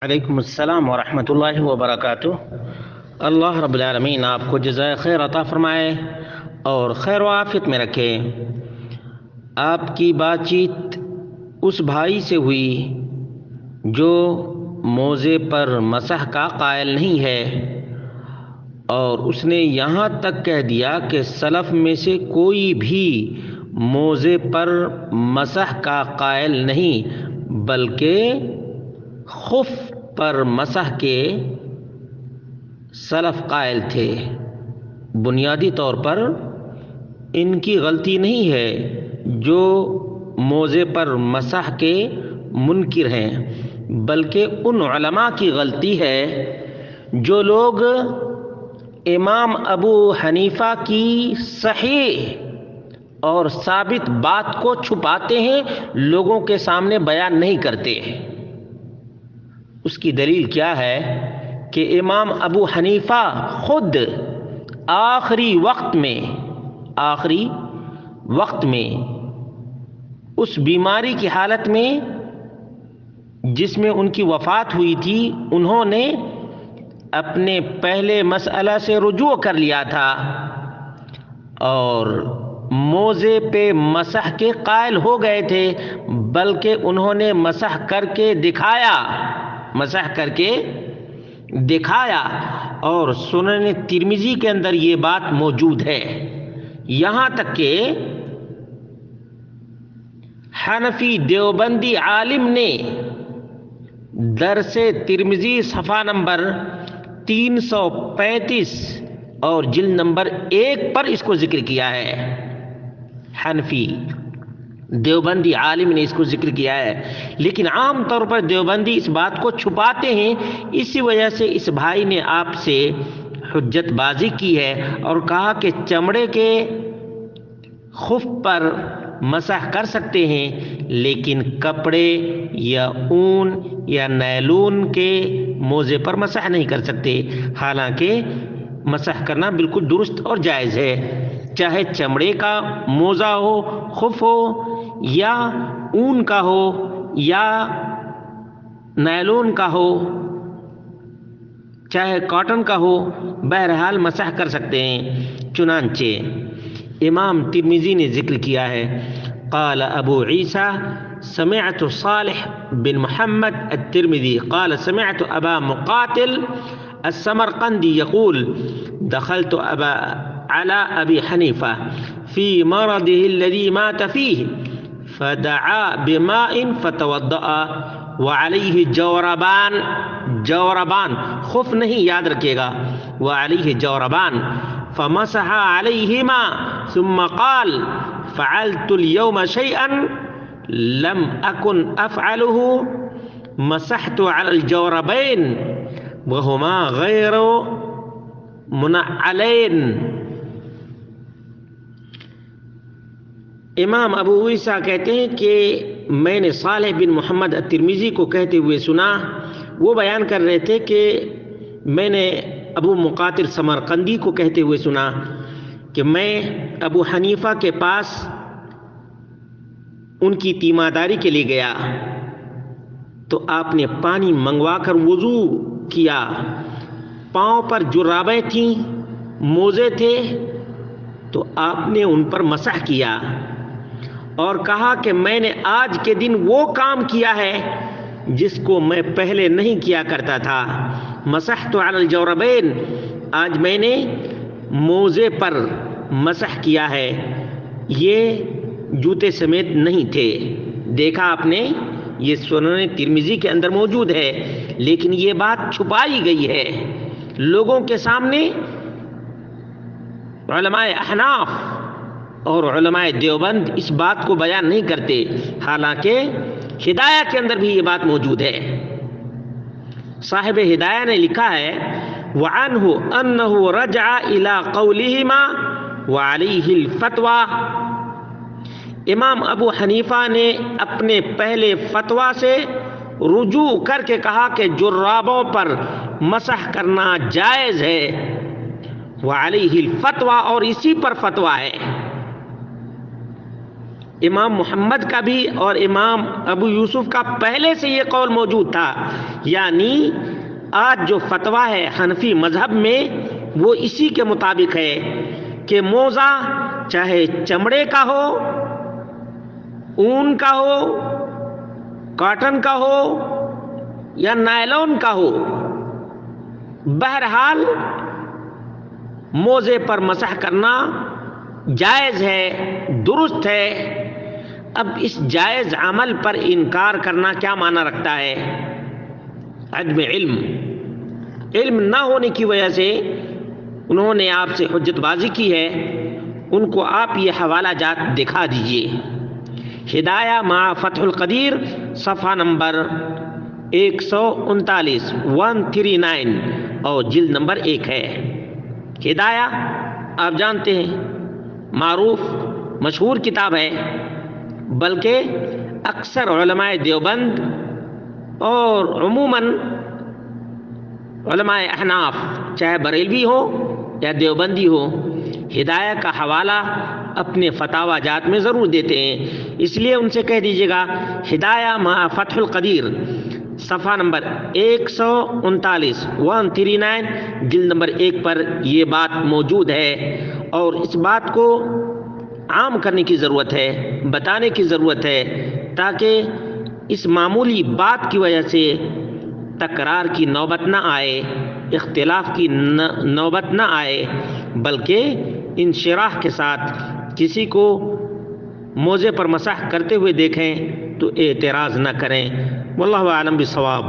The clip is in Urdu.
علیکم السلام ورحمۃ اللہ وبرکاتہ۔ اللہ رب العالمین آپ کو جزائے خیر عطا فرمائے اور خیر و عافیت میں رکھے۔ آپ کی بات چیت اس بھائی سے ہوئی جو موزے پر مسح کا قائل نہیں ہے، اور اس نے یہاں تک کہہ دیا کہ سلف میں سے کوئی بھی موزے پر مسح کا قائل نہیں، بلکہ خف پر مسح کے سلف قائل تھے۔ بنیادی طور پر ان کی غلطی نہیں ہے جو موزے پر مسح کے منکر ہیں، بلکہ ان علماء کی غلطی ہے جو لوگ امام ابو حنیفہ کی صحیح اور ثابت بات کو چھپاتے ہیں، لوگوں کے سامنے بیان نہیں کرتے۔ اس کی دلیل کیا ہے کہ امام ابو حنیفہ خود آخری وقت میں اس بیماری کی حالت میں جس میں ان کی وفات ہوئی تھی، انہوں نے اپنے پہلے مسئلہ سے رجوع کر لیا تھا اور موزے پہ مسح کے قائل ہو گئے تھے، بلکہ انہوں نے مسح کر کے دکھایا اور سنن ترمذی کے اندر یہ بات موجود ہے۔ یہاں تک کہ حنفی دیوبندی عالم نے درس ترمذی صفحہ نمبر 335 اور جلد نمبر 1 پر اس کو ذکر کیا ہے۔ حنفی دیوبندی عالم نے اس کو ذکر کیا ہے، لیکن عام طور پر دیوبندی اس بات کو چھپاتے ہیں۔ اسی وجہ سے اس بھائی نے آپ سے حجت بازی کی ہے اور کہا کہ چمڑے کے خف پر مسح کر سکتے ہیں، لیکن کپڑے یا اون یا نیلون کے موزے پر مسح نہیں کر سکتے، حالانکہ مسح کرنا بالکل درست اور جائز ہے، چاہے چمڑے کا موزہ ہو، خف ہو، یا اون کا ہو یا نیلون کا ہو، چاہے کاٹن کا ہو، بہرحال مسح کر سکتے ہیں۔ چنانچہ امام ترمذی نے ذکر کیا ہے، قال ابو عیسیٰ سمعت صالح بن محمد الترمذی قال سمعت ابا مقاتل السمرقندی یقول دخلت على ابی حنیفہ فی مرضه الذي مات فيه فدعا بماء فتوضأ وعليه جوربان خف نہیں، یاد رکھیے گا، وعليه جوربان فمسح عليهما ثم قال فعلت اليوم شيئا لم أكن أفعله مسحت على الجوربين وهما غير منعلين۔ امام ابو عیسیٰ کہتے ہیں کہ میں نے صالح بن محمد الترمذی کو کہتے ہوئے سنا، وہ بیان کر رہے تھے کہ میں نے ابو مقاتل سمرقندی کو کہتے ہوئے سنا کہ میں ابو حنیفہ کے پاس ان کی تیمارداری کے لیے گیا تو آپ نے پانی منگوا کر وضو کیا، پاؤں پر جرابیں تھیں، موزے تھے، تو آپ نے ان پر مسح کیا اور کہا کہ میں نے آج کے دن وہ کام کیا ہے جس کو میں پہلے نہیں کیا کرتا تھا۔ مسحت علی الجوربین، آج میں نے موزے پر مسح کیا ہے، یہ جوتے سمیت نہیں تھے۔ دیکھا آپ نے، یہ سنن ترمذی کے اندر موجود ہے، لیکن یہ بات چھپائی گئی ہے لوگوں کے سامنے۔ علماء احناف اور علماء دیوبند اس بات کو بیان نہیں کرتے، حالانکہ ہدایہ کے اندر بھی یہ بات موجود ہے۔ صاحب ہدایہ نے لکھا ہے وعنہ انہ رجع الى قولہما وعلیہ الفتوی، امام ابو حنیفہ نے اپنے پہلے فتویٰ سے رجوع کر کے کہا کہ جرابوں پر مسح کرنا جائز ہے، وعلیہ الفتوی، اور اسی پر فتویٰ ہے۔ امام محمد کا بھی اور امام ابو یوسف کا پہلے سے یہ قول موجود تھا، یعنی آج جو فتویٰ ہے حنفی مذہب میں وہ اسی کے مطابق ہے کہ موزہ چاہے چمڑے کا ہو، اون کا ہو، کاٹن کا ہو یا نائلون کا ہو، بہرحال موزے پر مسح کرنا جائز ہے، درست ہے۔ اب اس جائز عمل پر انکار کرنا کیا معنی رکھتا ہے؟ عدم علم نہ ہونے کی وجہ سے انہوں نے آپ سے حجت بازی کی ہے، ان کو آپ یہ حوالہ جات دکھا دیجئے۔ ہدایہ مع فتح القدیر صفحہ نمبر 139 139 اور جلد نمبر 1 ہے۔ ہدایہ آپ جانتے ہیں معروف مشہور کتاب ہے، بلکہ اکثر علماء دیوبند اور عموماً علماء احناف چاہے بریلوی ہو یا دیوبندی ہو ہدایہ کا حوالہ اپنے فتاوی جات میں ضرور دیتے ہیں، اس لیے ان سے کہہ دیجیے گا ہدایہ مع فتح القدیر صفحہ نمبر 139 139 جلد نمبر 1 پر یہ بات موجود ہے، اور اس بات کو عام کرنے کی ضرورت ہے، بتانے کی ضرورت ہے، تاکہ اس معمولی بات کی وجہ سے تکرار کی نوبت نہ آئے، اختلاف کی نوبت نہ آئے، بلکہ انشراح کے ساتھ کسی کو موزے پر مسح کرتے ہوئے دیکھیں تو اعتراض نہ کریں۔ واللہ اعلم بالصواب۔